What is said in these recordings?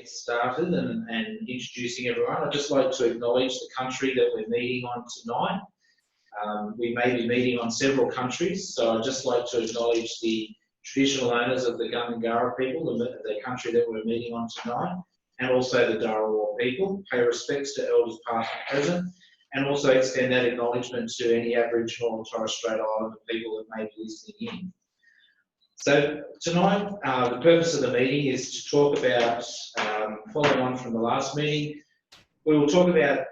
get started and introducing everyone, I'd just like to acknowledge the country that we're meeting on tonight. We may be meeting on several countries, so I'd just like to acknowledge the traditional owners of the Gundungurra people, the country that we're meeting on tonight, and also the Dharawal people. Pay respects to elders past and present, and also extend that acknowledgement to any Aboriginal and Torres Strait Islander people that may be listening in. So tonight, the purpose of the meeting is to talk about, following on from the last meeting, we will talk about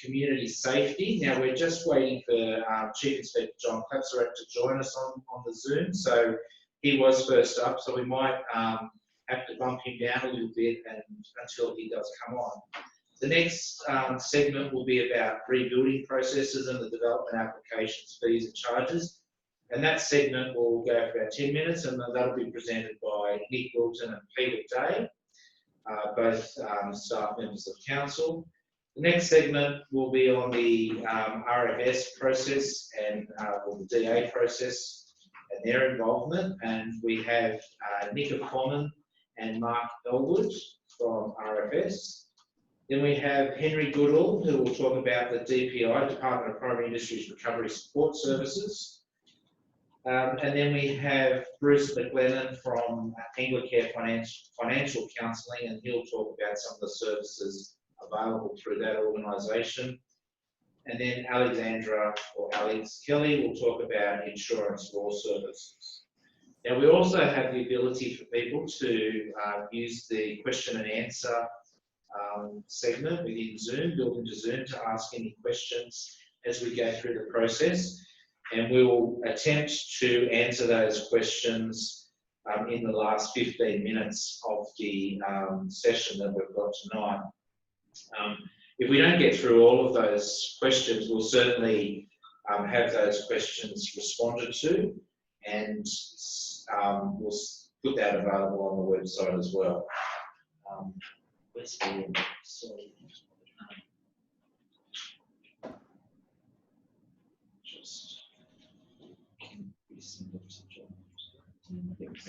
community safety. Now we're just waiting for Chief Inspector John Clapserack to join us on the Zoom. So he was first up, so we might have to bump him down a little bit until he does come on. The next segment will be about rebuilding processes and the development applications, fees and charges. And that segment will go for about 10 minutes, and that'll be presented by Nick Wilton and Peter Day, both staff members of council. The next segment will be on the RFS process and or the DA process and their involvement. And we have Nick Common and Mark Elwood from RFS. Then we have Henry Goodall, who will talk about the DPI, Department of Primary Industries Recovery Support Services. And then we have Bruce McLennan from Anglicare Financial Counselling, and he'll talk about some of the services available through that organisation. And then Alexandra, or Alex Kelly, will talk about insurance law services. Now, we also have the ability for people to use the question and answer segment within Zoom, built into Zoom, to ask any questions as we go through the process. And we will attempt to answer those questions in the last 15 minutes of the session that we've got tonight. If we don't get through all of those questions, we'll certainly have those questions responded to, and we'll put that available on the website as well. Where's the, sorry.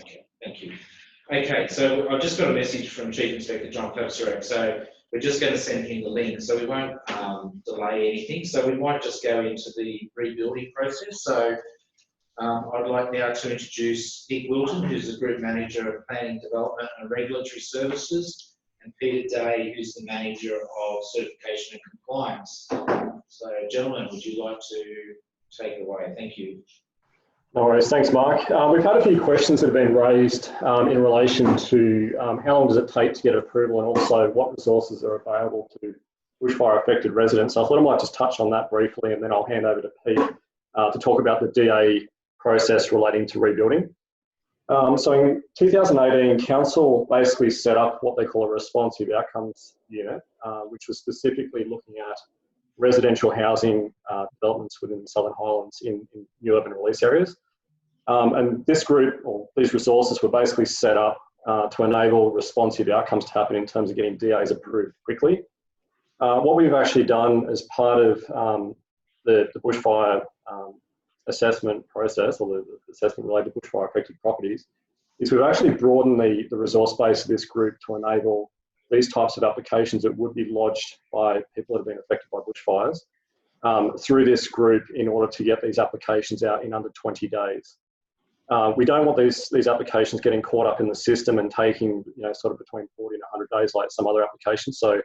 Okay, thank you. Okay, so I've just got a message from Chief Inspector John Clapserack, so we're just going to send him the link, so we won't delay anything. So we might just go into the rebuilding process. So I'd like now to introduce Nick Wilton, who's the Group Manager of Planning, Development and Regulatory Services, and Peter Day, who's the Manager of Certification and Compliance. So gentlemen, would you like to take it away? Thank you. No worries, thanks Mark. We've had a few questions that have been raised in relation to how long does it take to get approval, and also what resources are available to bushfire affected residents. So I thought I might just touch on that briefly, and then I'll hand over to Pete to talk about the DA process relating to rebuilding. So in 2018, Council basically set up what they call a responsive outcomes unit, which was specifically looking at residential housing developments within the Southern Highlands in new urban release areas. And this group, or these resources, were basically set up to enable responsive outcomes to happen in terms of getting DAs approved quickly. What we've actually done as part of the bushfire assessment process, or the assessment related to bushfire affected properties, is we've actually broadened the resource base of this group to enable these types of applications that would be lodged by people that have been affected by bushfires through this group in order to get these applications out in under 20 days. We don't want these applications getting caught up in the system and taking, sort of between 40 and 100 days like some other applications. So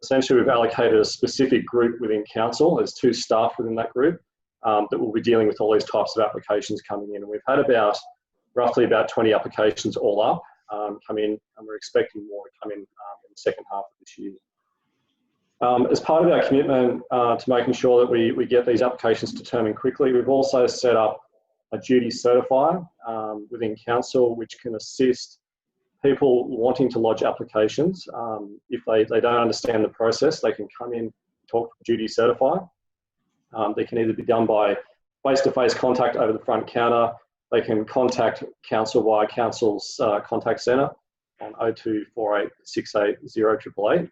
essentially we've allocated a specific group within council. There's 2 staff within that group that will be dealing with all these types of applications coming in. And we've had roughly about 20 applications all up come in, and we're expecting more to come in the second half of this year. As part of our commitment to making sure that we get these applications determined quickly, we've also set up a duty certifier within council, which can assist people wanting to lodge applications. If they don't understand the process, they can come in, talk to the duty certifier. They can either be done by face-to-face contact over the front counter. They can contact council via council's contact centre on 0248 680 888.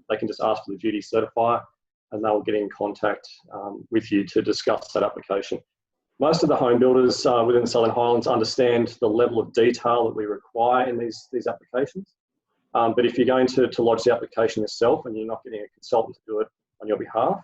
They can just ask for the duty certifier, and they'll get in contact with you to discuss that application. Most of the home builders within the Southern Highlands understand the level of detail that we require in these applications. But if you're going to lodge the application yourself and you're not getting a consultant to do it on your behalf,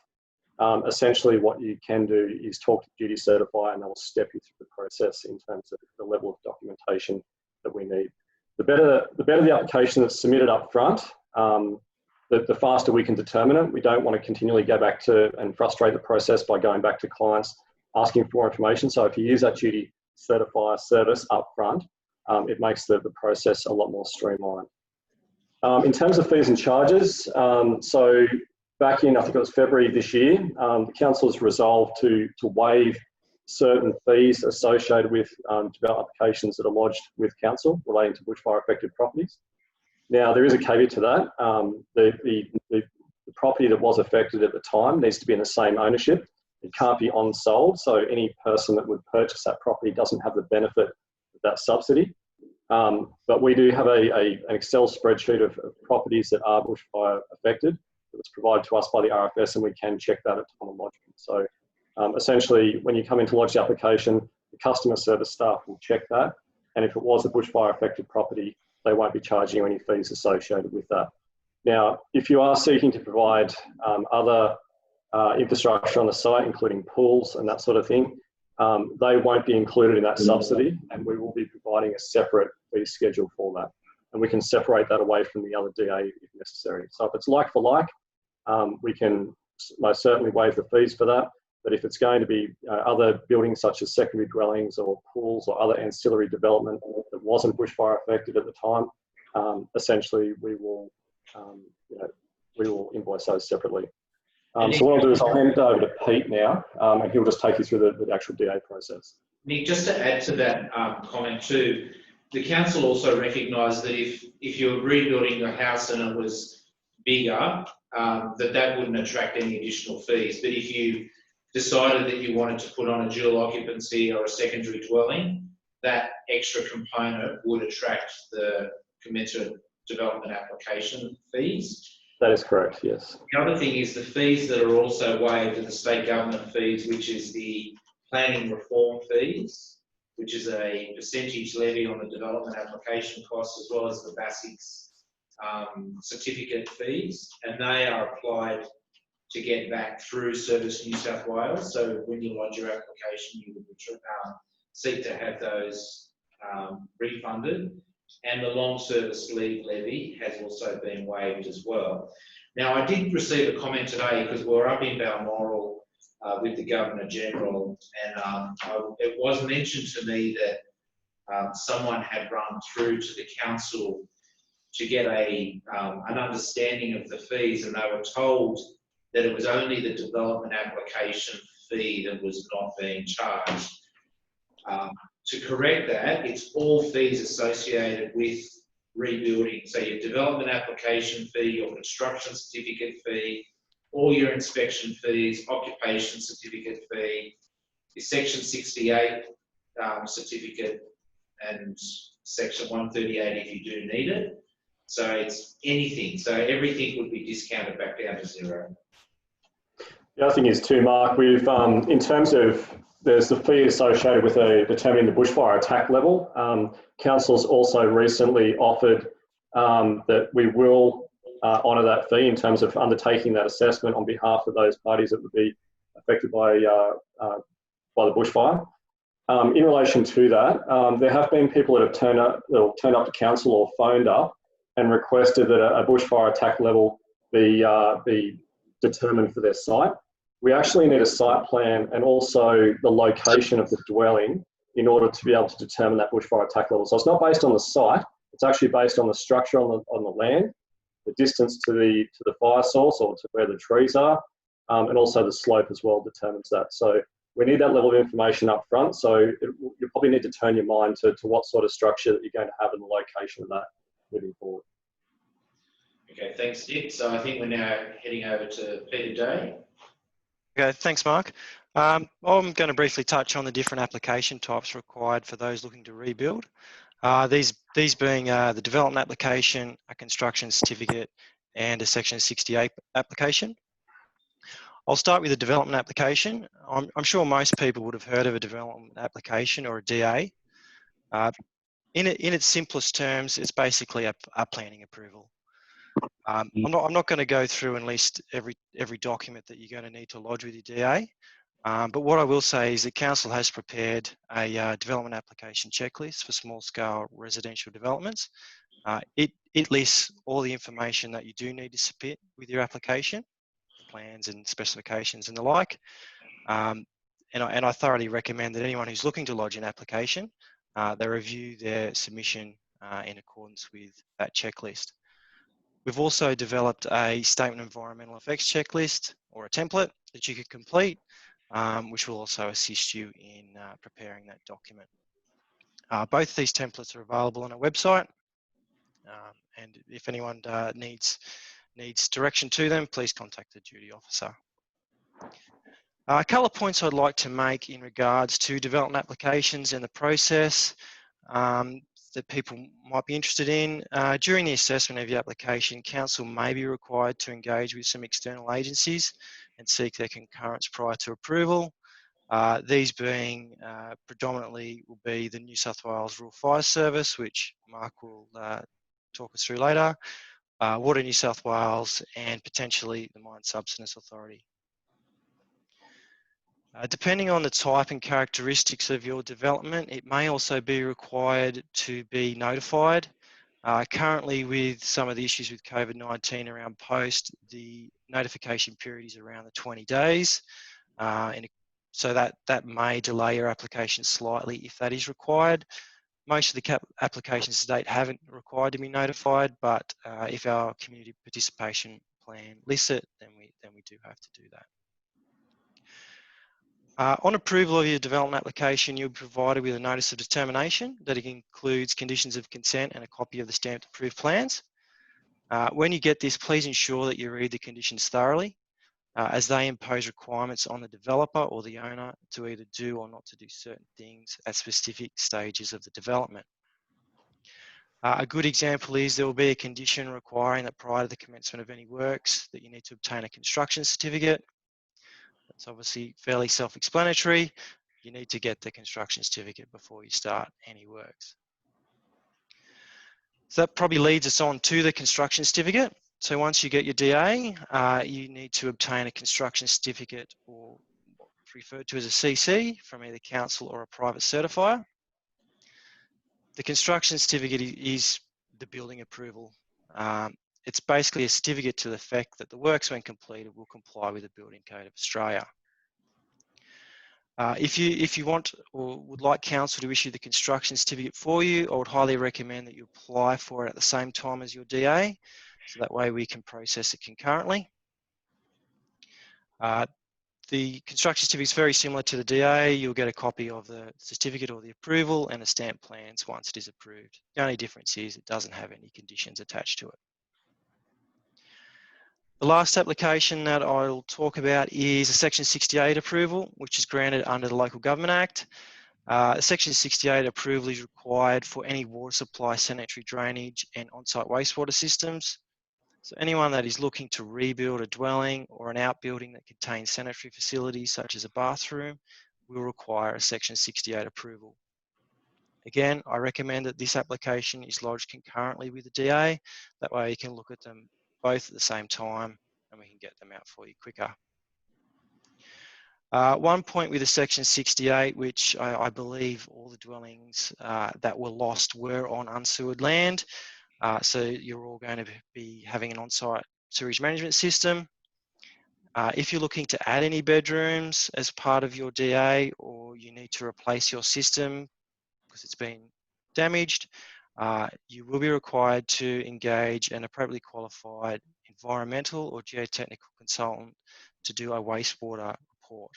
essentially what you can do is talk to Duty Certify and they'll step you through the process in terms of the level of documentation that we need. The better the application that's submitted up front, the faster we can determine it. We don't want to continually go back to and frustrate the process by going back to clients asking for more information. So if you use that Duty Certify service up front, it makes the process a lot more streamlined. In terms of fees and charges, so back in, I think it was February this year, the council has resolved to waive certain fees associated with development applications that are lodged with council relating to bushfire affected properties. Now, there is a caveat to that. The property that was affected at the time needs to be in the same ownership. It can't be on-sold, so any person that would purchase that property doesn't have the benefit of that subsidy. But we do have an Excel spreadsheet of properties that are bushfire affected that was provided to us by the RFS, and we can check that at time of lodgement. So essentially, when you come in to lodge the application, the customer service staff will check that, and if it was a bushfire affected property, they won't be charging you any fees associated with that. Now, if you are seeking to provide other infrastructure on the site, including pools and that sort of thing, they won't be included in that subsidy, and we will be providing a separate fee schedule for that. And we can separate that away from the other DA if necessary. So if it's like for like, we can most certainly waive the fees for that. But if it's going to be other buildings such as secondary dwellings or pools or other ancillary development that wasn't bushfire affected at the time, essentially we will, we will invoice those separately. So what I'll do is I'll hand it over to Pete now, and he'll just take you through the actual DA process. Nick, just to add to that comment too, the council also recognised that if you're rebuilding your house and it was bigger, that wouldn't attract any additional fees. But if you decided that you wanted to put on a dual occupancy or a secondary dwelling, that extra component would attract the commensurate development application fees. That is correct, yes. The other thing is the fees that are also waived are the state government fees, which is the planning reform fees, which is a percentage levy on the development application costs, as well as the BASIC's certificate fees, and they are applied to get back through Service New South Wales. So when you lodge your application, you would seek to have those refunded. And the long service leave levy has also been waived as well. Now, I did receive a comment today because we're up in Balmoral with the Governor General, and it was mentioned to me that someone had run through to the council to get an understanding of the fees, and they were told that it was only the development application fee that was not being charged. To correct that, it's all fees associated with rebuilding. So your development application fee, your construction certificate fee, all your inspection fees, occupation certificate fee, your Section 68 certificate, and Section 138 if you do need it. So it's anything. So everything would be discounted back down to zero. The other thing is too, Mark, we've, in terms of, there's the fee associated with determining the bushfire attack level. Council's also recently offered that we will honour that fee in terms of undertaking that assessment on behalf of those parties that would be affected by the bushfire. In relation to that, there have been people that have turned up to council or phoned up and requested that a bushfire attack level be determined for their site. We actually need a site plan and also the location of the dwelling in order to be able to determine that bushfire attack level. So it's not based on the site, it's actually based on the structure on the land, the distance to the fire source or to where the trees are, and also the slope as well determines that. So we need that level of information up front. So you probably need to turn your mind to what sort of structure that you're going to have and the location of that moving forward. Okay, thanks, Nick. So I think we're now heading over to Peter Day. Okay, thanks, Mark. I'm going to briefly touch on the different application types required for those looking to rebuild. These being the development application, a construction certificate, and a Section 68 application. I'll start with the development application. I'm sure most people would have heard of a development application or a DA. in its simplest terms, it's basically a planning approval. I'm not going to go through and list every document that you're going to need to lodge with your DA, but what I will say is that Council has prepared a development application checklist for small-scale residential developments. It lists all the information that you do need to submit with your application, plans and specifications and the like. And I thoroughly recommend that anyone who's looking to lodge an application, they review their submission in accordance with that checklist. We've also developed a statement of environmental effects checklist or a template that you could complete, which will also assist you in preparing that document. Both these templates are available on our website, and if anyone needs direction to them, please contact the duty officer. A couple of points I'd like to make in regards to development applications and the process that people might be interested in. During the assessment of your application, Council may be required to engage with some external agencies and seek their concurrence prior to approval. These being predominantly will be the New South Wales Rural Fire Service, which Mark will talk us through later, Water New South Wales, and potentially the Mine Subsidence Authority. Depending on the type and characteristics of your development, it may also be required to be notified. Currently, with some of the issues with COVID-19 around post, the notification period is around the 20 days. So that may delay your application slightly if that is required. Most of the applications to date haven't required to be notified, but if our community participation plan lists it, then we do have to do that. On approval of your development application, you'll be provided with a notice of determination that includes conditions of consent and a copy of the stamped approved plans. When you get this, please ensure that you read the conditions thoroughly, as they impose requirements on the developer or the owner to either do or not to do certain things at specific stages of the development. A good example is there will be a condition requiring that prior to the commencement of any works that you need to obtain a construction certificate. That's obviously fairly self-explanatory. You need to get the construction certificate before you start any works. So that probably leads us on to the construction certificate. So once you get your DA, you need to obtain a construction certificate, or what's referred to as a CC, from either council or a private certifier. The construction certificate is the building approval. It's basically a certificate to the effect that the works, when completed, will comply with the Building Code of Australia. If you want or would like council to issue the construction certificate for you, I would highly recommend that you apply for it at the same time as your DA, so that way we can process it concurrently. The construction certificate is very similar to the DA. You'll get a copy of the certificate or the approval and the stamped plans once it is approved. The only difference is it doesn't have any conditions attached to it. The last application that I'll talk about is a Section 68 approval, which is granted under the Local Government Act. Section 68 approval is required for any water supply, sanitary drainage and on-site wastewater systems. So anyone that is looking to rebuild a dwelling or an outbuilding that contains sanitary facilities such as a bathroom will require a Section 68 approval. Again, I recommend that this application is lodged concurrently with the DA. That way you can look at them both at the same time and we can get them out for you quicker. One point with the Section 68, which I believe all the dwellings that were lost were on unsewered land. So you're all going to be having an on-site sewage management system. If you're looking to add any bedrooms as part of your DA, or you need to replace your system because it's been damaged, you will be required to engage an appropriately qualified environmental or geotechnical consultant to do a wastewater report.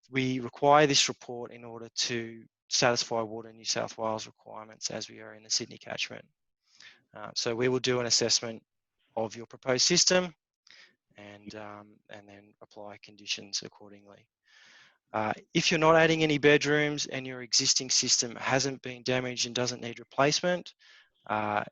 We require this report in order to satisfy Water New South Wales requirements as we are in the Sydney catchment. So we will do an assessment of your proposed system and then apply conditions accordingly. If you're not adding any bedrooms and your existing system hasn't been damaged and doesn't need replacement, and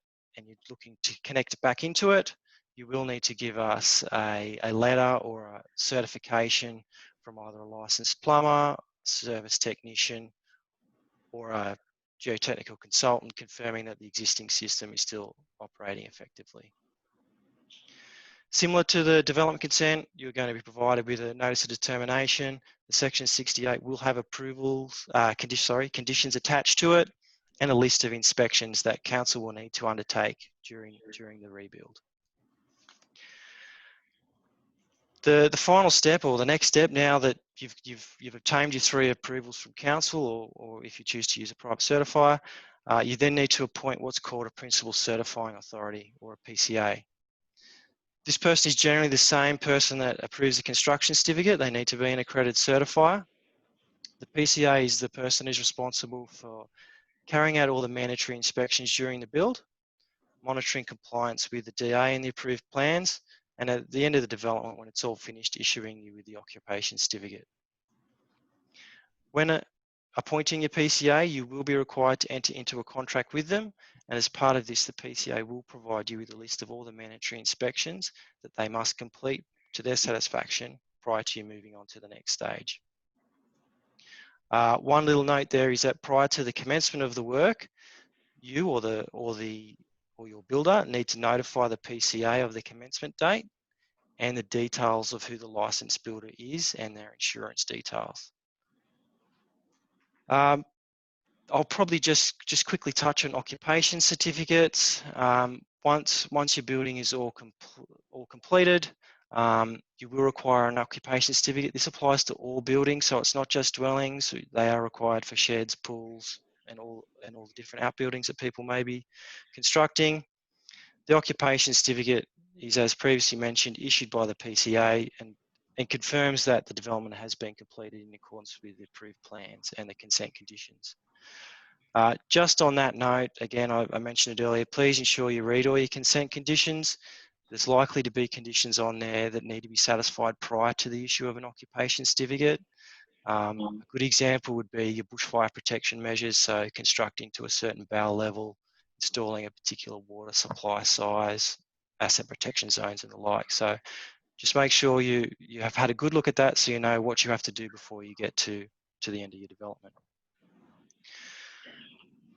you're looking to connect back into it, you will need to give us a letter or a certification from either a licensed plumber, service technician, or a geotechnical consultant confirming that the existing system is still operating effectively. Similar to the development consent, you're going to be provided with a notice of determination. The Section 68 will have approvals, conditions attached to it, and a list of inspections that council will need to undertake during the rebuild. The final step, or the next step, now that you've obtained your 3 approvals from council, or if you choose to use a private certifier, you then need to appoint what's called a principal certifying authority, or a PCA. This person is generally the same person that approves the construction certificate. They need to be an accredited certifier. The PCA is the person who's responsible for carrying out all the mandatory inspections during the build, monitoring compliance with the DA and the approved plans, and at the end of the development, when it's all finished, issuing you with the occupation certificate. When appointing your PCA, you will be required to enter into a contract with them, and as part of this, the PCA will provide you with a list of all the mandatory inspections that they must complete to their satisfaction prior to you moving on to the next stage. One little note there is that prior to the commencement of the work, you or your builder need to notify the PCA of the commencement date and the details of who the licensed builder is and their insurance details. I'll probably just quickly touch on occupation certificates. Once your building is all completed, you will require an occupation certificate. This applies to all buildings, so it's not just dwellings. They are required for sheds, pools, and all the different outbuildings that people may be constructing. The occupation certificate is, as previously mentioned, issued by the PCA and confirms that the development has been completed in accordance with the approved plans and the consent conditions. Just on that note, again, I mentioned it earlier, please ensure you read all your consent conditions. There's likely to be conditions on there that need to be satisfied prior to the issue of an occupation certificate. A good example would be your bushfire protection measures, so constructing to a certain bow level, installing a particular water supply size, asset protection zones and the like. So just make sure you have had a good look at that so you know what you have to do before you get to the end of your development.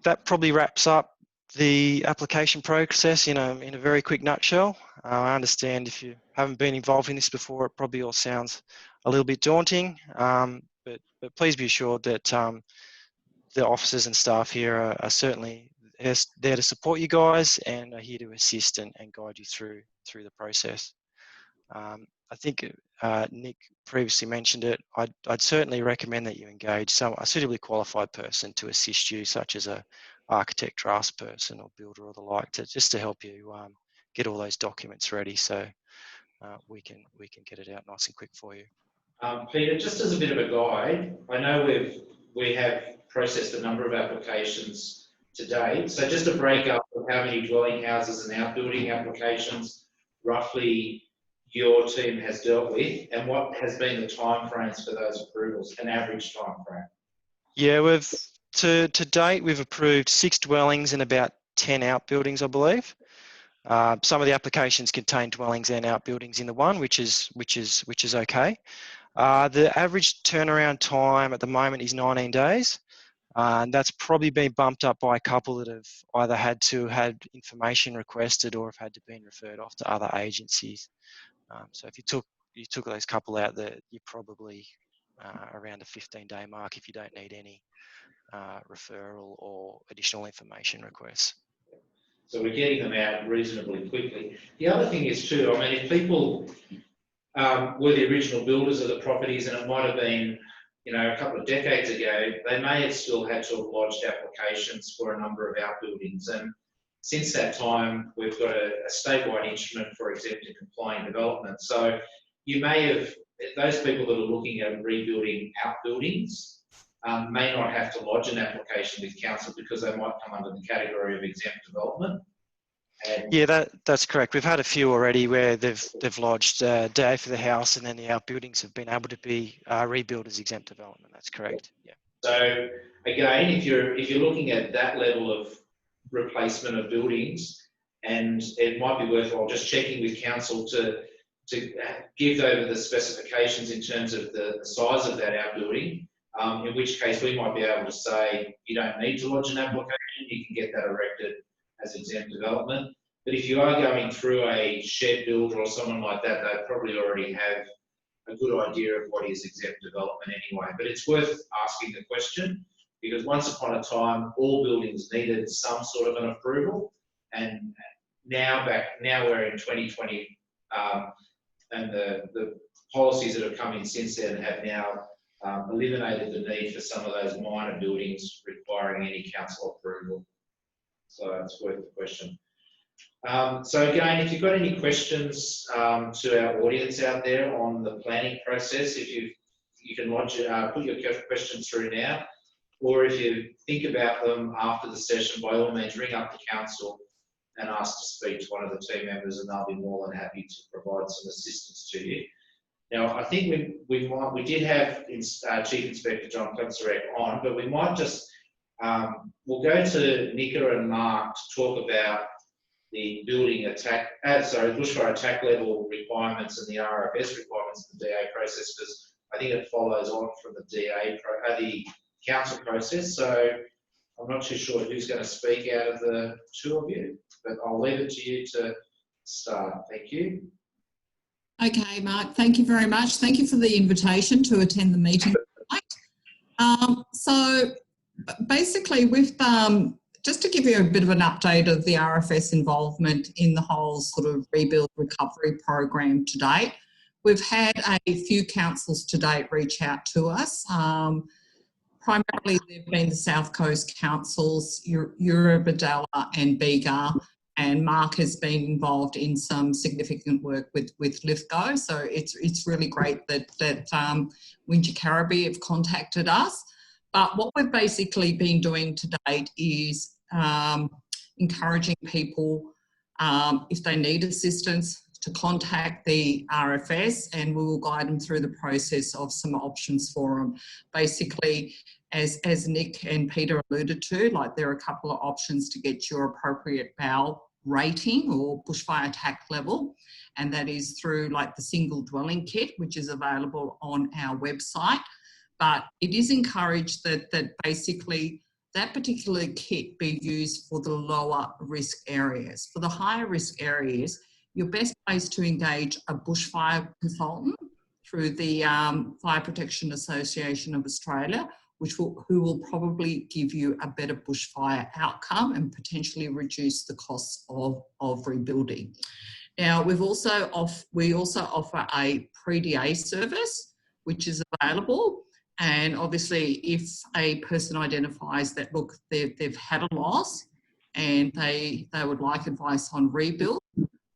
That probably wraps up the application process in a very quick nutshell. I understand if you haven't been involved in this before, it probably all sounds a little bit daunting, but please be assured that the officers and staff here are certainly there to support you guys and are here to assist and guide you through the process. I think Nick previously mentioned it. I'd certainly recommend that you engage a suitably qualified person to assist you, such as a architect, draftsperson, or builder, or the like, just to help you get all those documents ready, so we can get it out nice and quick for you. Peter, just as a bit of a guide, I know we have processed a number of applications to date. So just a breakup of how many dwelling houses and outbuilding applications roughly your team has dealt with, and what has been the timeframes for those approvals, an average timeframe? Yeah, to date we've approved 6 dwellings and about 10 outbuildings, I believe. Some of the applications contain dwellings and outbuildings in the one, which is okay. The average turnaround time at the moment is 19 days. And that's probably been bumped up by a couple that have either had information requested or have had to be referred off to other agencies. So if you took those couple out, you're probably around the 15-day mark if you don't need any referral or additional information requests. So we're getting them out reasonably quickly. The other thing is too, I mean, if people were the original builders of the properties and it might have been, a couple of decades ago, they may have still had to have lodged applications for a number of outbuildings. And since that time, we've got a statewide instrument for exempt and complying development. So you may have, those people that are looking at rebuilding outbuildings may not have to lodge an application with council because they might come under the category of exempt development. And yeah, that's correct. We've had a few already where they've lodged DA for the house, and then the outbuildings have been able to be rebuilt as exempt development. That's correct. Yeah. So again, if you're looking at that level of replacement of buildings, and it might be worthwhile just checking with council to give over the specifications in terms of the size of that outbuilding, in which case we might be able to say you don't need to lodge an application, you can get that erected as exempt development. But if you are going through a shed builder or someone like that, they probably already have a good idea of what is exempt development anyway. But it's worth asking the question, because once upon a time, all buildings needed some sort of an approval, and now we're in 2020, and the policies that have come in since then have now eliminated the need for some of those minor buildings requiring any council approval. So it's worth the question. So again, if you've got any questions to our audience out there on the planning process, if you can lodge, put your questions through now, or if you think about them after the session, by all means ring up the council and ask to speak to one of the team members, and they'll be more than happy to provide some assistance to you. Now, I think we did have Chief Inspector John Klemczarek on, but we might just we'll go to Nika and Mark to talk about the building attack, bushfire attack level requirements and the RFS requirements of the DA process, because I think it follows on from the the council process. So I'm not too sure who's going to speak out of the two of you, but I'll leave it to you to start. Thank you. Okay, Mark, thank you very much. Thank you for the invitation to attend the meeting tonight. So basically, we've just to give you a bit of an update of the RFS involvement in the whole sort of rebuild recovery program to date. We've had a few councils to date reach out to us. Primarily, they've been the South Coast councils, Eurobodalla and Bega, and Mark has been involved in some significant work with Lithgow. So it's really great that Wingecarribee have contacted us. But what we've basically been doing to date is encouraging people, if they need assistance, to contact the RFS, and we will guide them through the process of some options for them. Basically, as Nick and Peter alluded to, like there are a couple of options to get your appropriate BAL rating or bushfire attack level, and that is through like the single dwelling kit, which is available on our website. But it is encouraged that basically that particular kit be used for the lower risk areas. For the higher risk areas, you're best placed to engage a bushfire consultant through the Fire Protection Association of Australia, who will probably give you a better bushfire outcome and potentially reduce the costs of rebuilding. Now, we also offer a pre-DA service, which is available. And obviously, if a person identifies that, look, they've had a loss and they would like advice on rebuild,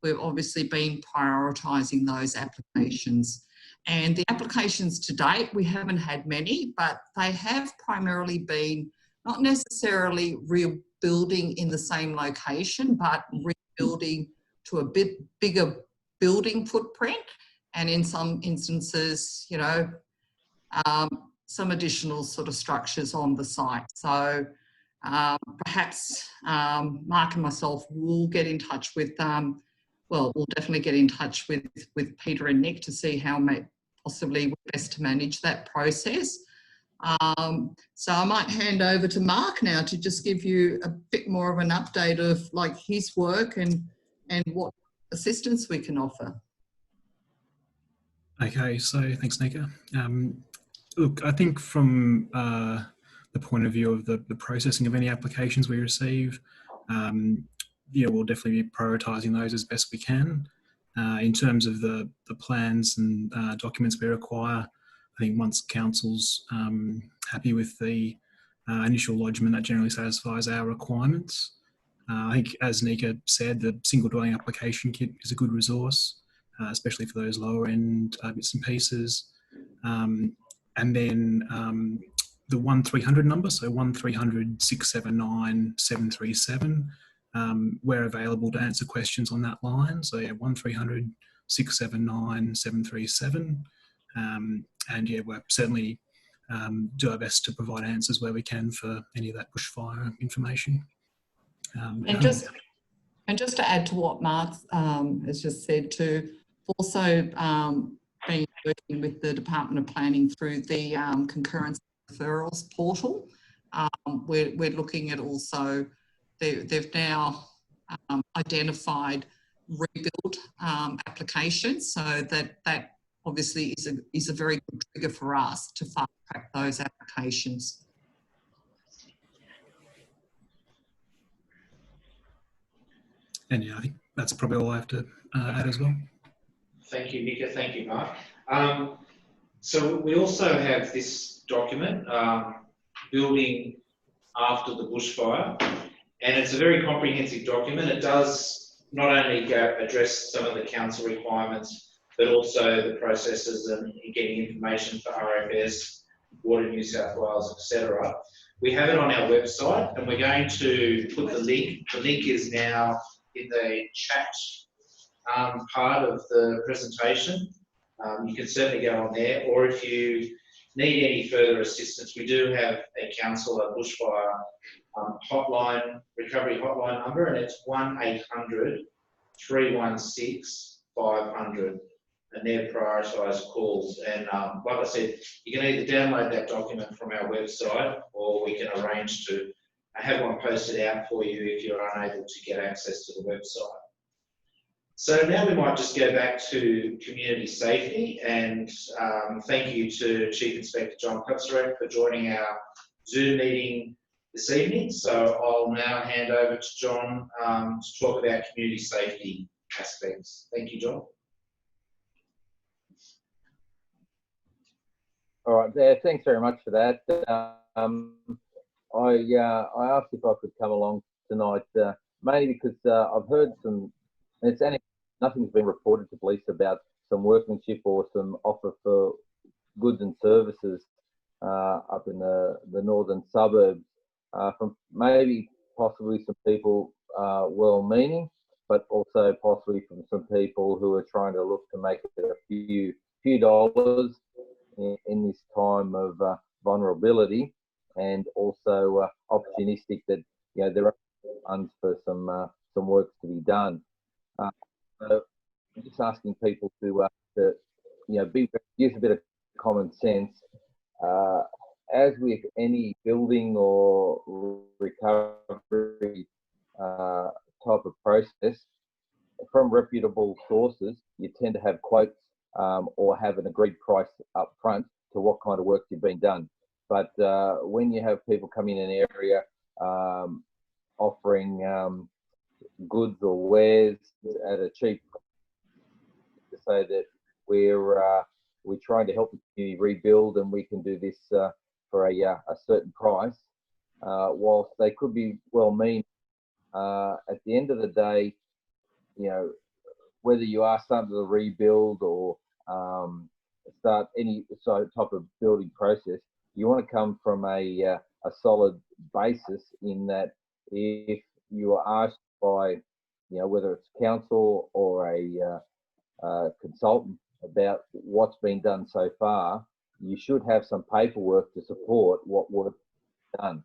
we've obviously been prioritising those applications. And the applications to date, we haven't had many, but they have primarily been not necessarily rebuilding in the same location, but rebuilding to a bit bigger building footprint. And in some instances, you know, some additional sort of structures on the site. So perhaps Mark and myself will get in touch with, we'll definitely get in touch with Peter and Nick to see how possibly best to manage that process. So I might hand over to Mark now to just give you a bit more of an update of like his work and what assistance we can offer. Okay, so thanks, Nika. Look, I think from the point of view of the processing of any applications we receive, yeah, we'll definitely be prioritising those as best we can. In terms of the plans and documents we require, I think once council's happy with the initial lodgement, that generally satisfies our requirements. I think, as Nika said, the single dwelling application kit is a good resource, especially for those lower end bits and pieces. And then the 1300 number, so 1300 679 737, we're available to answer questions on that line. So yeah, 1300 679 737. And yeah, we're certainly do our best to provide answers where we can for any of that bushfire information. And just to add to what Mark has just said too, also been working with the Department of Planning through the concurrence referrals portal. We're looking at also, they've now identified rebuild applications, so that obviously is a very good trigger for us to fast track those applications. And yeah, I think that's probably all I have to add as well. Thank you, Mika. Thank you, Mark. So we also have this document, Building After the Bushfire, and it's a very comprehensive document. It does not only address some of the council requirements, but also the processes and getting information for RFS, Water New South Wales, etc. We have it on our website, and we're going to put the link. The link is now in the chat part of the presentation. You can certainly go on there, or if you need any further assistance, we do have a council, a bushfire hotline, recovery hotline number, and it's 1800 316 500, and they're prioritised calls. And like I said, you can either download that document from our website, or we can arrange to have one posted out for you if you're unable to get access to the website. So now we might just go back to community safety, and thank you to Chief Inspector John Kotsurek for joining our Zoom meeting this evening. So I'll now hand over to John to talk about community safety aspects. Thank you, John. All right, there. Thanks very much for that. I asked if I could come along tonight, mainly because I've heard some. It's nothing's been reported to police about some workmanship or some offer for goods and services up in the northern suburbs from maybe possibly some people well-meaning, but also possibly from some people who are trying to look to make it a few dollars in this time of vulnerability, and also opportunistic that there are funds for some work to be done. So I'm just asking people to use a bit of common sense. As with any building or recovery type of process, from reputable sources, you tend to have quotes or have an agreed price up front to what kind of work you've been done. But when you have people come in an area offering goods or wares at a cheap price, to say that we're trying to help the community rebuild and we can do this for a certain price, whilst they could be well-meaning, at the end of the day, whether you are starting to rebuild or start any type of building process, you want to come from a solid basis, in that if you are asked by, whether it's council or a consultant about what's been done so far, you should have some paperwork to support what work's done.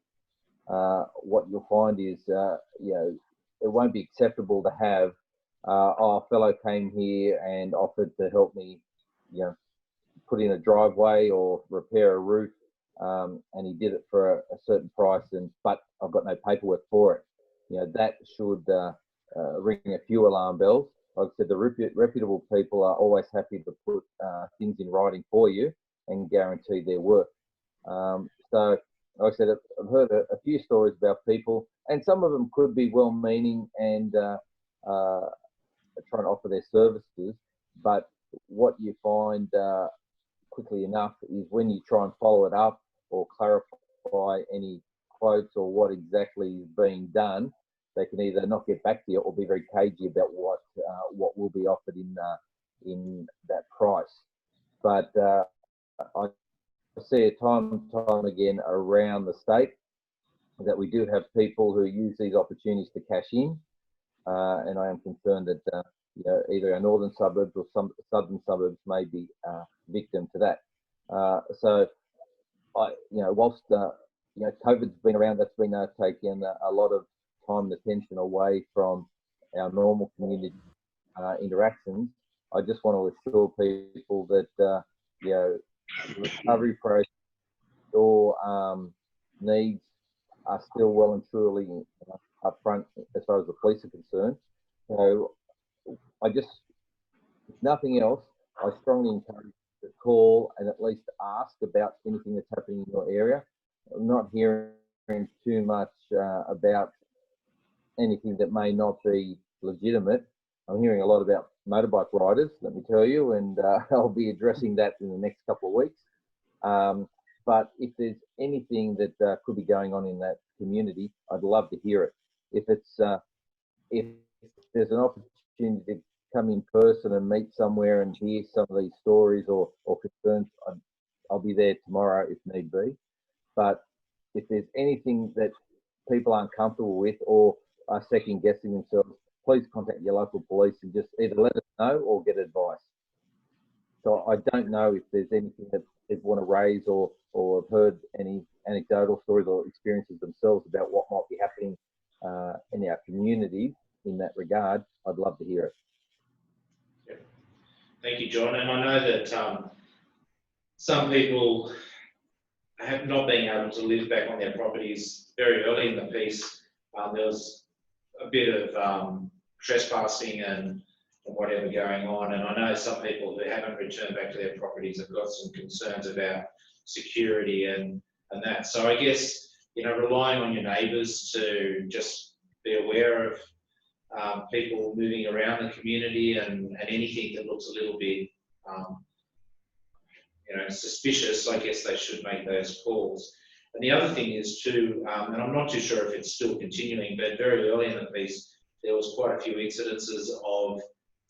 What you'll find is, it won't be acceptable to have, a fellow came here and offered to help me, put in a driveway or repair a roof, and he did it for a certain price, but I've got no paperwork for it. That should ring a few alarm bells. Like I said, the reputable people are always happy to put things in writing for you and guarantee their work. So, like I said, I've heard a few stories about people, and some of them could be well-meaning and trying to offer their services, but what you find quickly enough is when you try and follow it up or clarify any quotes or what exactly is being done, they can either not get back to you or be very cagey about what will be offered in that price. But I see it time and time again around the state that we do have people who use these opportunities to cash in, and I am concerned that either our northern suburbs or some southern suburbs may be victim to that. So, whilst COVID's been around, that's been taking a lot of time and attention away from our normal community interactions. I just want to assure people that the recovery process your needs are still well and truly up front as far as the police are concerned. So I just, if nothing else, I strongly encourage you to call and at least ask about anything that's happening in your area. I'm not hearing too much about anything that may not be legitimate. I'm hearing a lot about motorbike riders, let me tell you, and I'll be addressing that in the next couple of weeks. But if there's anything that could be going on in that community, I'd love to hear it. If there's an opportunity to come in person and meet somewhere and hear some of these stories or concerns, I'll be there tomorrow if need be. But if there's anything that people aren't comfortable with or are second guessing themselves, please contact your local police and just either let us know or get advice. So I don't know if there's anything that people want to raise or have heard any anecdotal stories or experiences themselves about what might be happening in our community in that regard. I'd love to hear it. Yeah. Thank you, John. And I know that some people have not been able to live back on their properties. Very early in the piece, there was a bit of trespassing and whatever going on. And I know some people who haven't returned back to their properties have got some concerns about security and that. So I guess, you know, relying on your neighbours to just be aware of people moving around the community and anything that looks a little bit, you know, suspicious, I guess they should make those calls. And the other thing is too, and I'm not too sure if it's still continuing, but very early in the piece, there was quite a few incidences of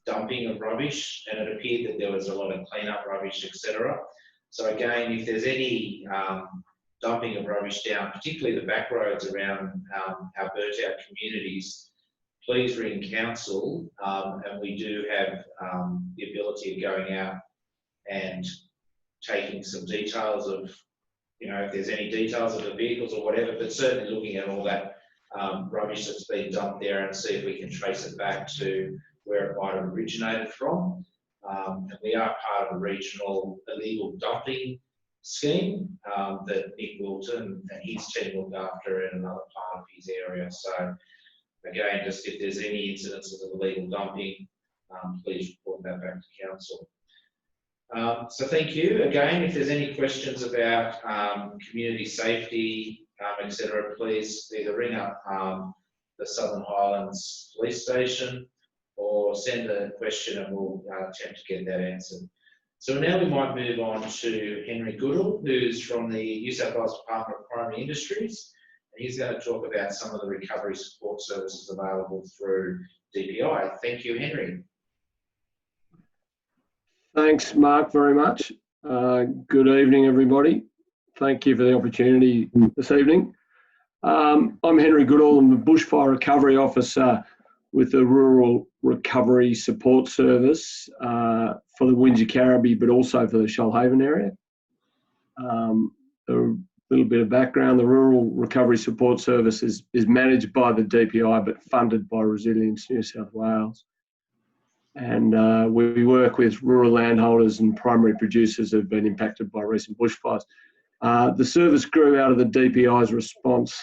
dumping of rubbish, and it appeared that there was a lot of clean-up rubbish, etc. So again, if there's any dumping of rubbish down, particularly the back roads around our burnt-out communities, please ring council, and we do have the ability of going out and taking some details of, you know, if there's any details of the vehicles or whatever, but certainly looking at all that rubbish that's been dumped there and see if we can trace it back to where it might have originated from. And we are part of a regional illegal dumping scheme that Nick Wilton and his team look after in another part of his area. So again, just if there's any incidences of illegal dumping, please report that back to council. So thank you. Again, if there's any questions about community safety, etc., please either ring up the Southern Highlands Police Station or send a question and we'll attempt to get that answered. So now we might move on to Henry Goodall, who's from the New South Wales Department of Primary Industries, and he's going to talk about some of the recovery support services available through DPI. Thank you, Henry. Thanks, Mark, very much. Good evening, everybody. Thank you for the opportunity this evening. I'm Henry Goodall. I'm the Bushfire Recovery Officer with the Rural Recovery Support Service for the Windsor-Carriby, but also for the Shoalhaven area. A little bit of background, the Rural Recovery Support Service is managed by the DPI, but funded by Resilience New South Wales. And we work with rural landholders and primary producers who have been impacted by recent bushfires. The service grew out of the DPI's response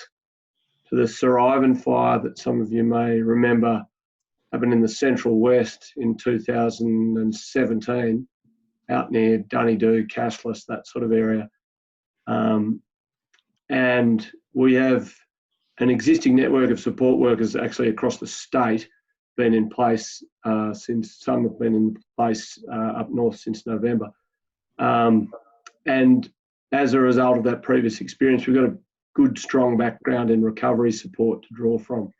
to the Certifying fire that some of you may remember happened in the Central West in 2017, out near Dunedoo, Cashless, that sort of area. And we have an existing network of support workers actually across the state, been in place since some have been in place up north since November. And as a result of that previous experience, we've got a good, strong background in recovery support to draw from.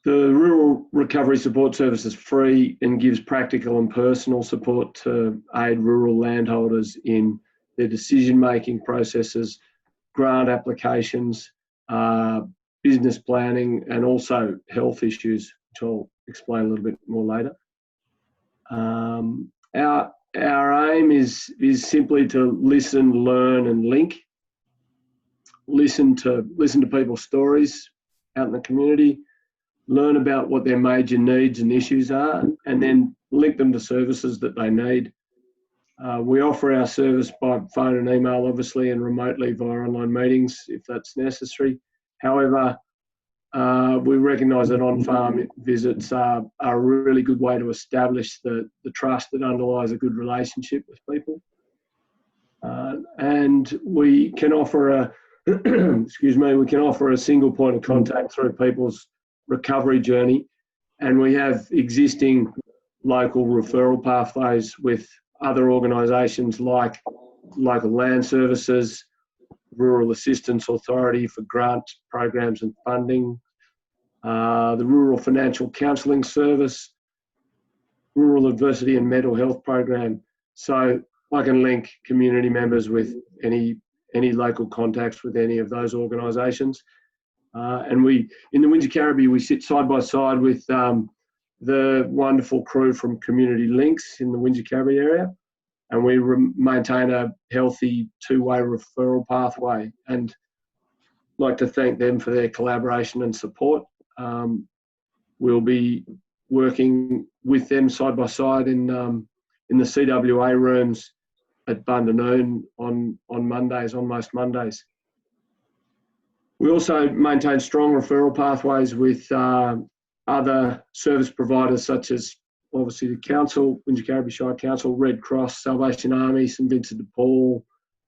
The Rural Recovery Support Service is free and gives practical and personal support to aid rural landholders in their decision-making processes, grant applications, business planning, and also health issues, which I'll explain a little bit more later. Our aim is simply to listen, learn, and link. Listen to people's stories out in the community, learn about what their major needs and issues are, and then link them to services that they need. We offer our service by phone and email, obviously, and remotely via online meetings if that's necessary. However, we recognise that on-farm visits are a really good way to establish the trust that underlies a good relationship with people. And we can offer a excuse me, we can offer a single point of contact through people's recovery journey, and we have existing local referral pathways with other organisations like Local Land Services, Rural Assistance Authority for grant programs and funding, the Rural Financial Counselling Service, Rural Adversity and Mental Health Program. So I can link community members with any local contacts with any of those organisations. And we, in the Windsor Caribbean, we sit side by side with the wonderful crew from Community Links in the Windsor Caribbean area, and we maintain a healthy two-way referral pathway. And I'd like to thank them for their collaboration and support. We'll be working with them side by side in the CWA rooms at Bundanoon on Mondays, on most Mondays. We also maintain strong referral pathways with other service providers such as obviously the Council, Windsor Caribbean Shire Council, Red Cross, Salvation Army, St Vincent de Paul,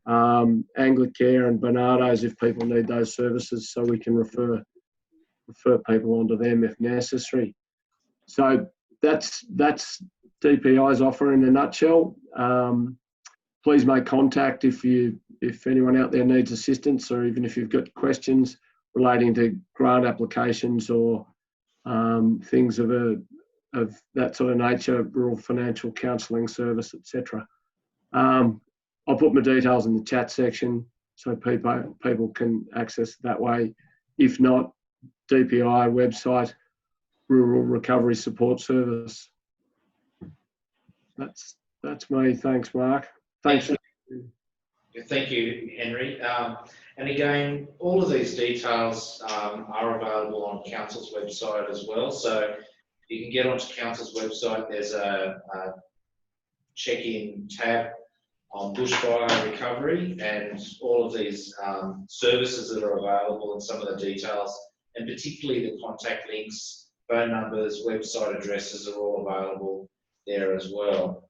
Anglicare and Barnardo's if people need those services, so we can refer people onto them if necessary. So that's DPI's offer in a nutshell. Please make contact if anyone out there needs assistance, or even if you've got questions relating to grant applications or things of that sort of nature, rural financial counselling service, etc. I'll put my details in the chat section so people can access it that way. If not, DPI website, Rural Recovery Support Service. That's me. Thanks, Mark. Thanks. Thank you, Henry. And again, all of these details are available on Council's website as well. So you can get onto Council's website. There's a check-in tab on bushfire recovery, and all of these services that are available and some of the details, and particularly the contact links, phone numbers, website addresses are all available there as well.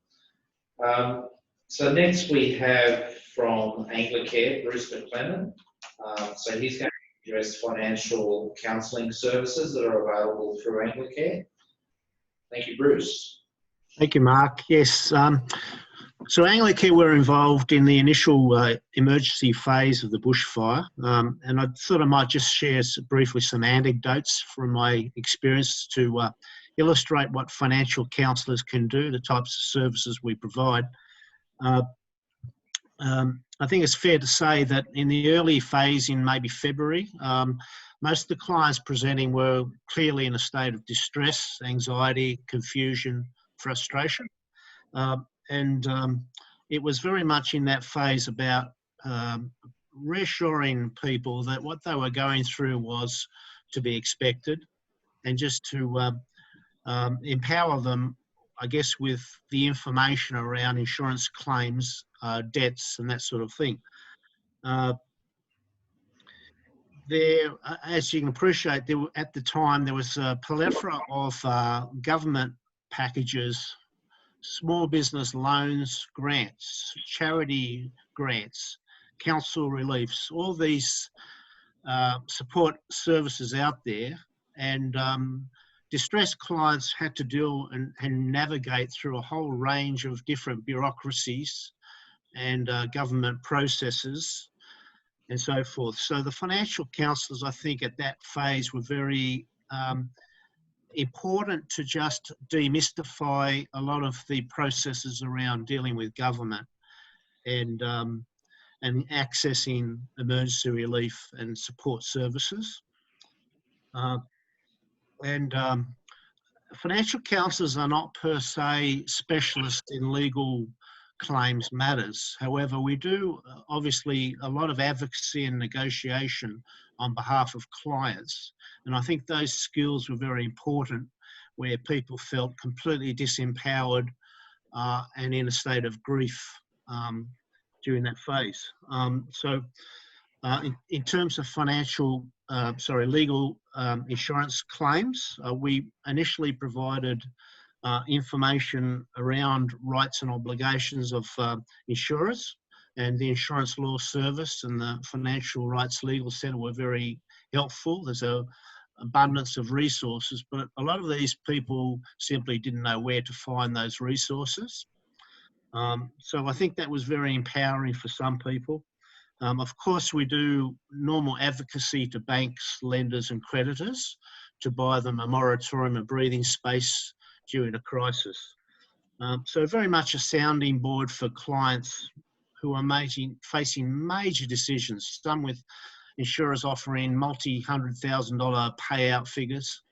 So next we have from Anglicare, Bruce McLennan. So he's going to address financial counselling services that are available through Anglicare. Thank you, Bruce. Thank you, Mark. Yes, so Anglicare were involved in the initial emergency phase of the bushfire, and I thought I might just share briefly some anecdotes from my experience to illustrate what financial counsellors can do, the types of services we provide. I think it's fair to say that in the early phase, in maybe February, most of the clients presenting were clearly in a state of distress, anxiety, confusion, frustration. And it was very much in that phase about reassuring people that what they were going through was to be expected, and just to empower them, I guess, with the information around insurance claims, debts and that sort of thing. As you can appreciate, at the time there was a plethora of government packages, small business loans, grants, charity grants, council reliefs, all these support services out there, and distressed clients had to deal and navigate through a whole range of different bureaucracies and government processes and so forth. So the financial counsellors, I think, at that phase were very important to just demystify a lot of the processes around dealing with government and accessing emergency relief and support services. Financial counsellors are not per se specialists in legal claims matters. However, we do obviously a lot of advocacy and negotiation on behalf of clients. And I think those skills were very important, where people felt completely disempowered and in a state of grief during that phase. In terms of legal insurance claims, we initially provided information around rights and obligations of insurers, and the Insurance Law Service and the Financial Rights Legal Centre were very helpful. There's an abundance of resources, but a lot of these people simply didn't know where to find those resources. So I think that was very empowering for some people. Of course, we do normal advocacy to banks, lenders and creditors to buy them a moratorium of breathing space during a crisis. So very much a sounding board for clients who are facing major decisions, some with insurers offering multi-$100,000 payout figures,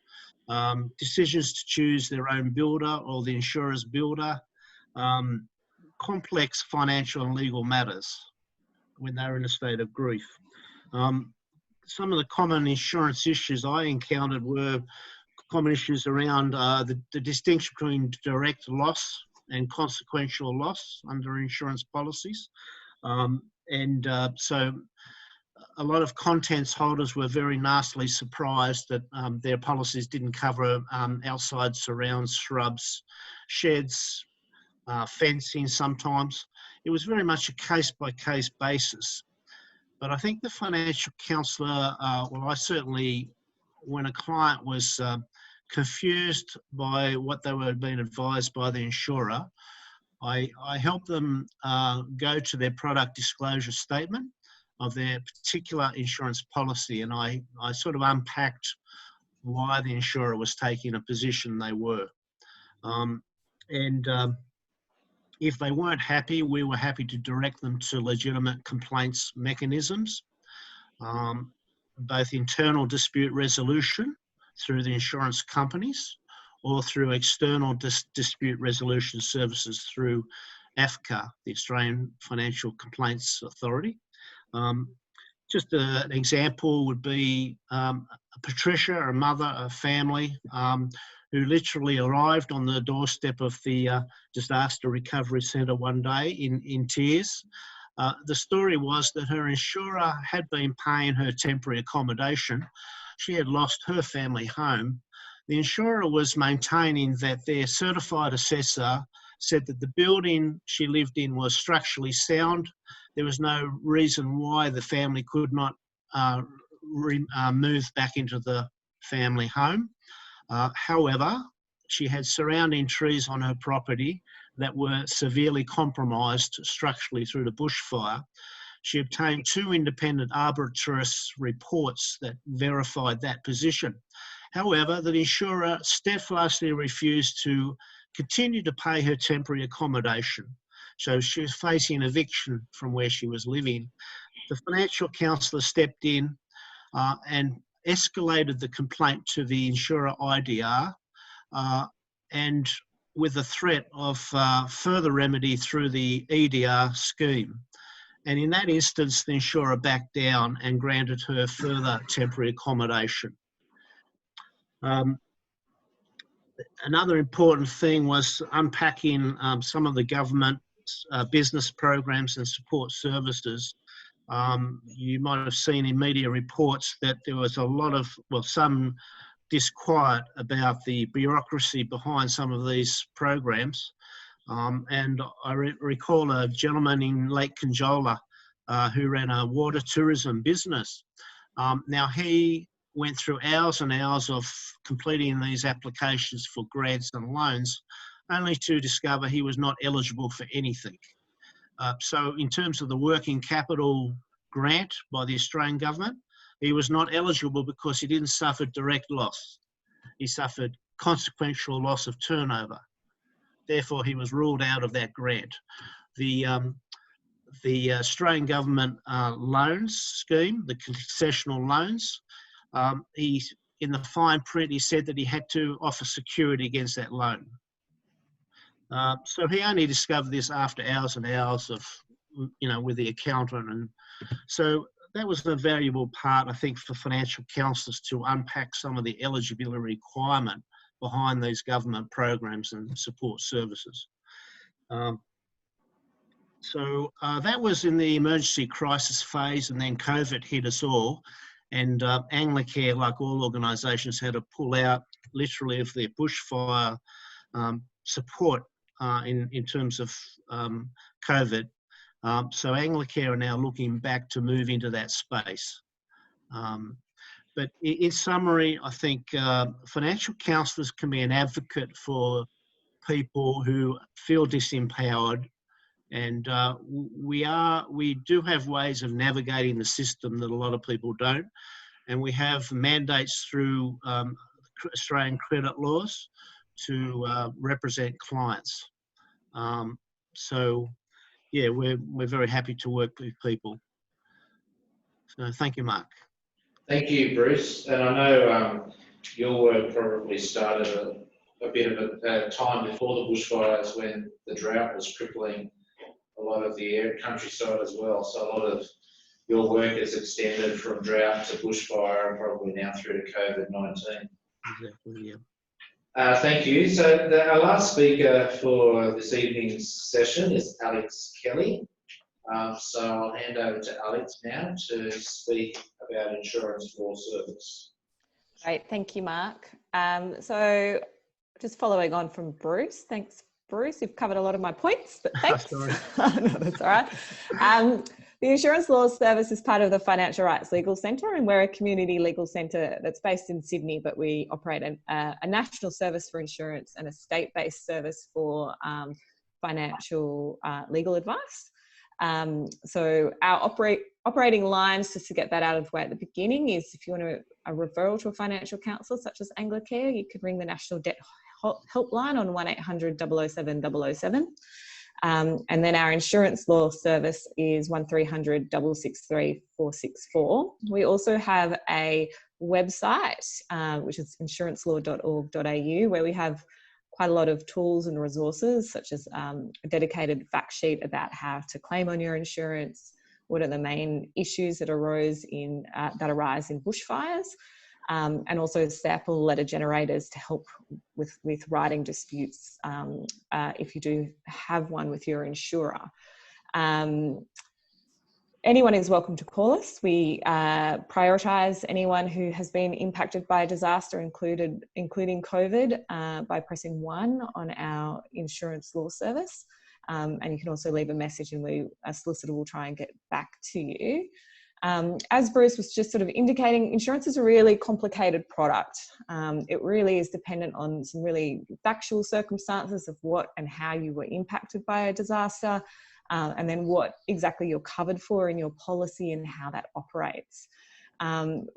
decisions to choose their own builder or the insurer's builder, complex financial and legal matters when they're in a state of grief. Some of the common insurance issues I encountered were common issues around the distinction between direct loss and consequential loss under insurance policies. So a lot of contents holders were very nastily surprised that their policies didn't cover outside surrounds, shrubs, sheds, fencing sometimes. It was very much a case-by-case basis. But I think the financial counsellor, when a client was confused by what they were being advised by the insurer, I helped them go to their product disclosure statement of their particular insurance policy, and I sort of unpacked why the insurer was taking a position they were. If they weren't happy, we were happy to direct them to legitimate complaints mechanisms, both internal dispute resolution through the insurance companies or through external dispute resolution services through AFCA, the Australian Financial Complaints Authority. Just an example would be Patricia, a mother, a family, who literally arrived on the doorstep of the Disaster Recovery Centre one day in tears. The story was that her insurer had been paying her temporary accommodation. She had lost her family home. The insurer was maintaining that their certified assessor said that the building she lived in was structurally sound. There was no reason why the family could not move back into the family home. However, she had surrounding trees on her property that were severely compromised structurally through the bushfire. She obtained 2 independent arborist reports that verified that position. However, the insurer steadfastly refused to continue to pay her temporary accommodation. So she was facing eviction from where she was living. The financial counsellor stepped in and escalated the complaint to the insurer IDR, and with a threat of further remedy through the EDR scheme. And in that instance, the insurer backed down and granted her further temporary accommodation. Another important thing was unpacking some of the government business programs and support services. You might have seen in media reports that there was a lot of, some disquiet about the bureaucracy behind some of these programs. And I recall a gentleman in Lake Conjola who ran a water tourism business. Now he went through hours and hours of completing these applications for grants and loans, only to discover he was not eligible for anything. So in terms of the working capital grant by the Australian government, he was not eligible because he didn't suffer direct loss. He suffered consequential loss of turnover. Therefore, he was ruled out of that grant. The Australian government loans scheme, the concessional loans, in the fine print, he said that he had to offer security against that loan. So he only discovered this after hours and hours of, with the accountant. And so that was a valuable part, I think, for financial counsellors to unpack some of the eligibility requirement behind these government programs and support services. So that was in the emergency crisis phase, and then COVID hit us all. And Anglicare, like all organisations, had to pull out literally of their bushfire support in terms of COVID. So Anglicare are now looking back to move into that space. But in summary, I think financial counsellors can be an advocate for people who feel disempowered, and we do have ways of navigating the system that a lot of people don't, and we have mandates through Australian credit laws to represent clients. So yeah, we're very happy to work with people. So thank you, Mark. Thank you, Bruce. And I know your work probably started a bit of a time before the bushfires, when the drought was crippling a lot of the countryside as well. So a lot of your work has extended from drought to bushfire, and probably now through to COVID-19. Exactly, yeah. Thank you. So our last speaker for this evening's session is Alex Kelly. So I'll hand over to Alex now to speak about insurance law service. Great, thank you, Mark. So just following on from Bruce, thanks, Bruce. You've covered a lot of my points, but thanks. Sorry. No, that's all right. The Insurance Law Service is part of the Financial Rights Legal Centre, and we're a community legal centre that's based in Sydney, but we operate a national service for insurance and a state-based service for financial legal advice. So our operating lines, just to get that out of the way at the beginning, is if you want a referral to a financial counsellor such as Anglicare, you could ring the National Debt Helpline on 1800 007 007. And then our insurance law service is 1300 663 464. We also have a website, which is insurancelaw.org.au, where we have quite a lot of tools and resources, such as a dedicated fact sheet about how to claim on your insurance, what are the main issues that arise in bushfires, and also sample letter generators to help with writing disputes if you do have one with your insurer. Anyone is welcome to call us. We prioritise anyone who has been impacted by a disaster, including COVID, by pressing 1 on our insurance law service. And you can also leave a message, and a solicitor will try and get back to you. As Bruce was just sort of indicating, insurance is a really complicated product. It really is dependent on some really factual circumstances of what and how you were impacted by a disaster, and then what exactly you're covered for in your policy and how that operates.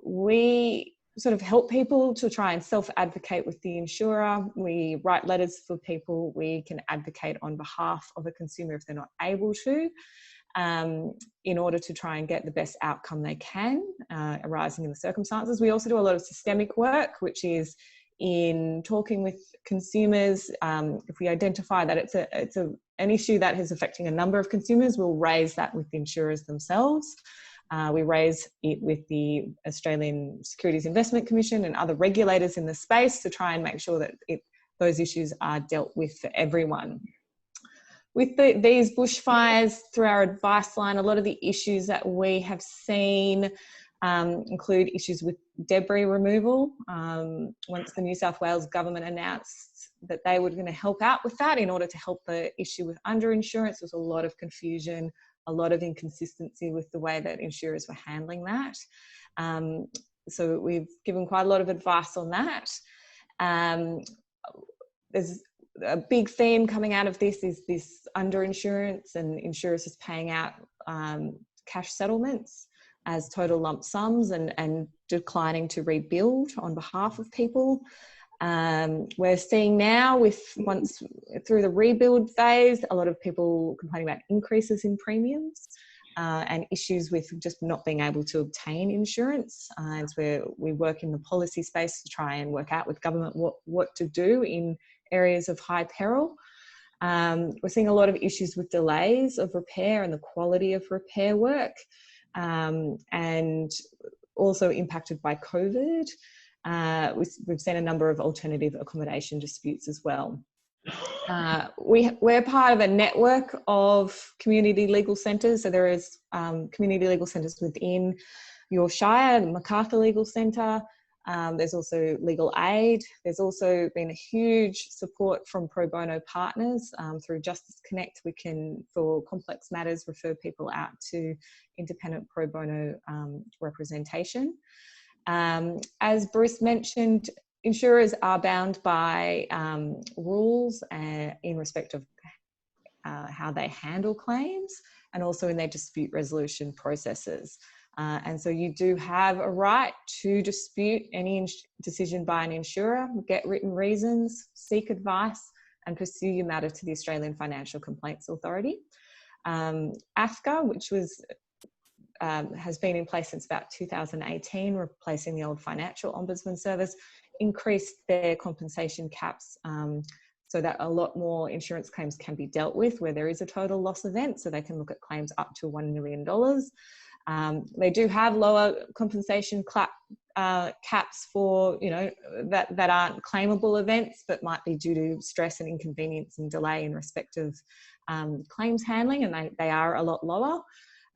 We sort of help people to try and self-advocate with the insurer. We write letters for people. We can advocate on behalf of a consumer if they're not able to, in order to try and get the best outcome they can arising in the circumstances. We also do a lot of systemic work, which is in talking with consumers. If we identify that it's an issue that is affecting a number of consumers, we'll raise that with the insurers themselves. We raise it with the Australian Securities Investment Commission and other regulators in the space to try and make sure that those issues are dealt with for everyone. With these bushfires, through our advice line, a lot of the issues that we have seen include issues with debris removal. Once the New South Wales government announced that they were going to help out with that in order to help the issue with underinsurance, there was a lot of confusion, a lot of inconsistency with the way that insurers were handling that. So we've given quite a lot of advice on that. There's a big theme coming out of this is this underinsurance, and insurers is paying out cash settlements as total lump sums and declining to rebuild on behalf of people. We're seeing now through the rebuild phase, a lot of people complaining about increases in premiums and issues with just not being able to obtain insurance. It's where we work in the policy space to try and work out with government what to do in areas of high peril. We're seeing a lot of issues with delays of repair and the quality of repair work, and also impacted by COVID. We've seen a number of alternative accommodation disputes as well. We're part of a network of community legal centres. So there is community legal centres within your shire, the MacArthur Legal Centre. There's also legal aid. There's also been a huge support from pro bono partners through Justice Connect. We can, for complex matters, refer people out to independent pro bono representation. As Bruce mentioned, insurers are bound by rules in respect of how they handle claims and also in their dispute resolution processes. And so you do have a right to dispute any decision by an insurer, get written reasons, seek advice, and pursue your matter to the Australian Financial Complaints Authority. AFCA, which has been in place since about 2018, replacing the old Financial Ombudsman Service, increased their compensation caps so that a lot more insurance claims can be dealt with where there is a total loss event, so they can look at claims up to $1 million. They do have lower compensation caps for, that aren't claimable events, but might be due to stress and inconvenience and delay in respect of claims handling, and they are a lot lower,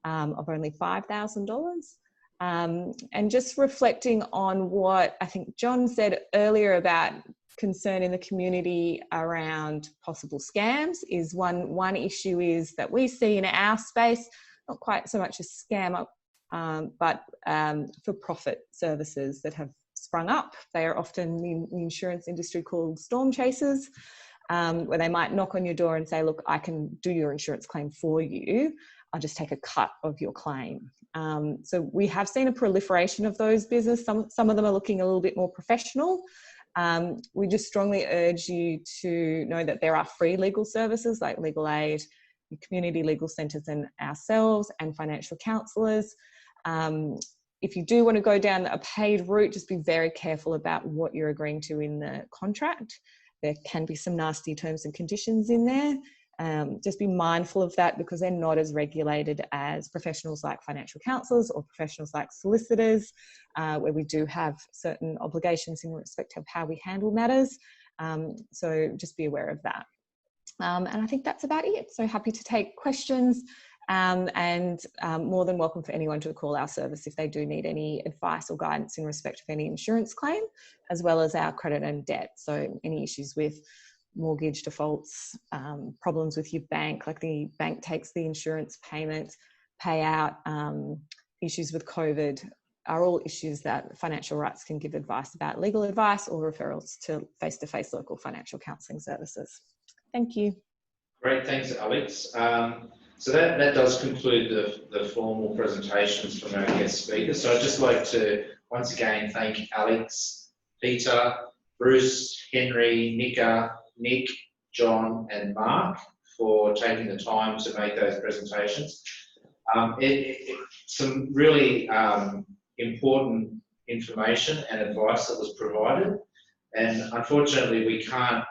of only $5,000. And just reflecting on what I think John said earlier about concern in the community around possible scams, is one issue is that we see in our space, not quite so much a scam, but for-profit services that have sprung up. They are often in the insurance industry called storm chasers, where they might knock on your door and say, look, I can do your insurance claim for you. I'll just take a cut of your claim. So we have seen a proliferation of those businesses. Some of them are looking a little bit more professional. We just strongly urge you to know that there are free legal services like legal aid, community legal centres and ourselves, and financial counsellors. If you do want to go down a paid route, just be very careful about what you're agreeing to in the contract. There can be some nasty terms and conditions in there. Just be mindful of that, because they're not as regulated as professionals like financial counsellors or professionals like solicitors, where we do have certain obligations in respect of how we handle matters. So just be aware of that. And I think that's about it. So happy to take questions, and more than welcome for anyone to call our service if they do need any advice or guidance in respect of any insurance claim, as well as our credit and debt. So any issues with mortgage defaults, problems with your bank, like the bank takes the insurance payment, payout, issues with COVID, are all issues that Financial Rights can give advice about, legal advice or referrals to face-to-face local financial counselling services. Thank you. Great, thanks, Alex. So that does conclude the formal presentations from our guest speakers. So I'd just like to once again thank Alex, Peter, Bruce, Henry, Nick, John and Mark for taking the time to make those presentations. Some really important information and advice that was provided, and unfortunately we can't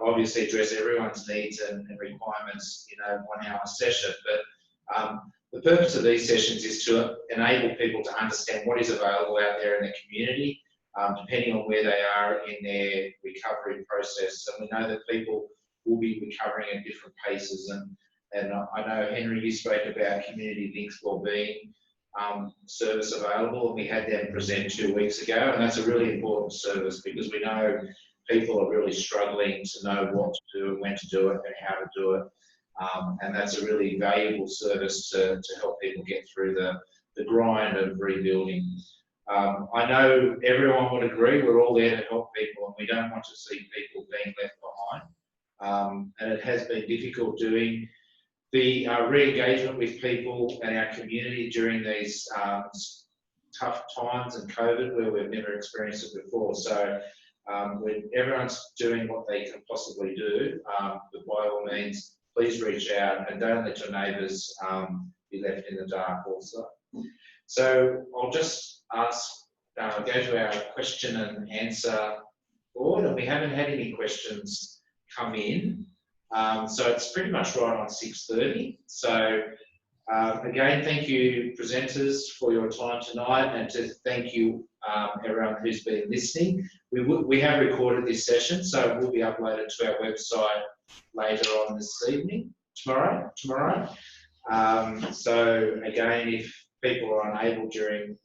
obviously address everyone's needs and requirements in a 1 hour session, but the purpose of these sessions is to enable people to understand what is available out there in the community, depending on where they are in their recovery process. And we know that people will be recovering at different paces, and I know, Henry, you spoke about Community Links Wellbeing service available, and we had them present 2 weeks ago, and that's a really important service because we know people are really struggling to know what to do and when to do it and how to do it, and that's a really valuable service to help people get through the grind of rebuilding. I know everyone would agree we're all there to help people, and we don't want to see people being left behind, and it has been difficult doing the re-engagement with people and our community during these tough times and COVID, where we've never experienced it before. So when everyone's doing what they can possibly do, but by all means, please reach out and don't let your neighbours be left in the dark also. So I'll just go to our question and answer board, and we haven't had any questions come in. So it's pretty much right on 6:30. So again, thank you presenters for your time tonight, and to thank you everyone who's been listening. We have recorded this session, so it will be uploaded to our website later on this evening, tomorrow. So again, if people are unable due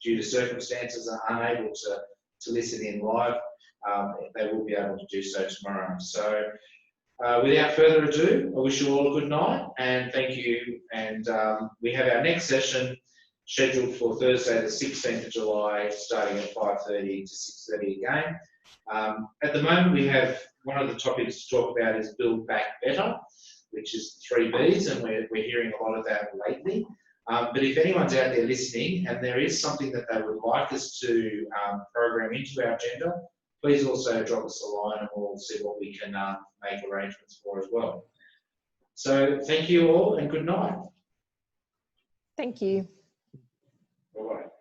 to circumstances, are unable to listen in live, they will be able to do so tomorrow. So without further ado, I wish you all a good night and thank you. And we have our next session scheduled for Thursday, the 16th of July, starting at 5:30 to 6:30 again. At the moment, we have one of the topics to talk about is Build Back Better, which is 3 Bs, and we're hearing a lot of that lately. But if anyone's out there listening and there is something that they would like us to program into our agenda, please also drop us a line and we'll see what we can make arrangements for as well. So thank you all and good night. Thank you. Bye-bye.